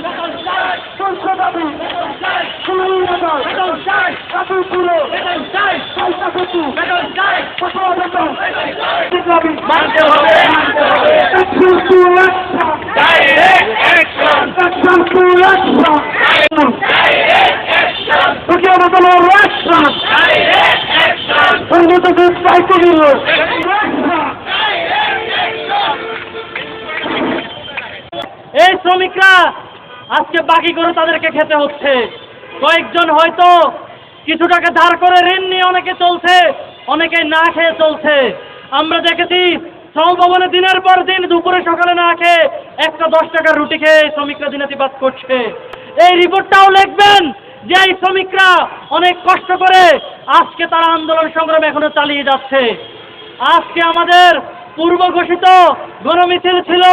দাবি চলছে দাবি পুরো দাবি মানতে হবে এই শ্রমিকরা আজকে বাকি করে তাদেরকে খেতে হচ্ছে। কয়েকজন হয়তো কিছু টাকা ধার করে ঋণ নিয়ে অনেকে চলছে, অনেকে না খেয়ে চলছে। আমরা দেখেছি শ্রম ভবনে দিনের পর দিন দুপুরে সকালে না খেয়ে একটা 10 টাকার রুটি খেয়ে শ্রমিকরা দিনাতিপাত করছে। এই রিপোর্টটাও লিখবেন যে এই শ্রমিকরা অনেক কষ্ট করে আজকে তারা আন্দোলন সংগ্রাম এখনো চালিয়ে যাচ্ছে। আজকে আমাদের পূর্ব ঘোষিত গণমিছিল ছিল,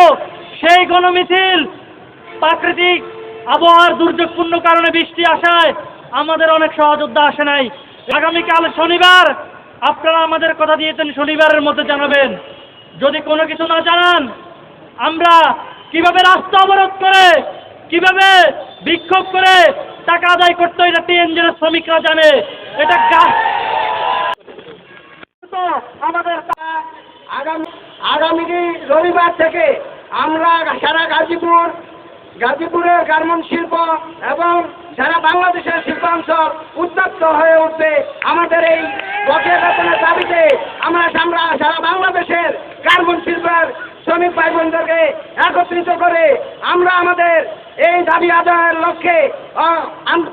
সেই গণমিছিল প্রাকৃতিক আবহাওয়ার দুর্যোগপূর্ণ কারণে বৃষ্টি আসায় আমাদের অনেক সহযোদ্ধা আসে নাই। আগামীকাল শনিবার আপনারা আমাদের কথা দিয়েছেন শনিবারের মধ্যে জানাবেন। যদি কোনো কিছু না জানান আমরা কিভাবে রাস্তা অবরোধ করে কিভাবে বিক্ষোভ করে টাকা আদায় করতে হয় এটা টিএনজির শ্রমিকরা জানে। এটা আমাদের আগামী রবিবার থেকে আমরা সারা গাজীপুরের গার্মেন্টস শিল্প এবং সারা বাংলাদেশের শিল্পাঞ্চল উত্তপ্ত হয়ে উঠবে। আমাদের এই বকেয়া বেতনের দাবিতে আমরা সারা বাংলাদেশের গার্মেন্টস শিল্পের শ্রমিক ভাই বোনদেরকে একত্রিত করে আমরা আমাদের এই দাবি আদায়ের লক্ষ্যে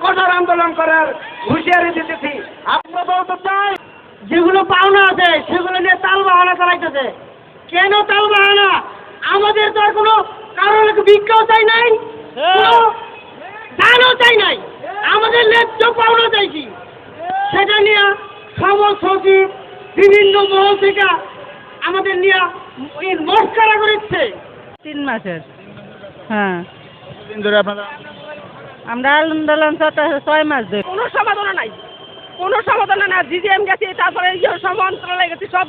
কঠোর আন্দোলন করার হুঁশিয়ারি দিতেছি। আমরা বলতে চাই যেগুলো পাওনা আছে সেগুলো নিয়ে তাল বাহানা চালাইতেছে। কেন তাল বাহানা? আমাদের তো আর কোনো কারণ ভিক্ষাও চাই নাই, দানও চাই নাই, আমাদের ন্যায্য পাওনা চাইছি। সেটা নিয়ে সমাজ সচিব বিভিন্ন মহল থেকে আমাদের নিয়ে মস্করা করেছে। 3 মাসের। হ্যাঁ, দিন ধরে আপনারা আমরা আন্দোলন 6 মাস ধরে। কোনো সমাধান নাই, কোনো সমাধান না। জিজিএম গেছে, তারপরে সব মন্ত্রণালয় গেছে, সব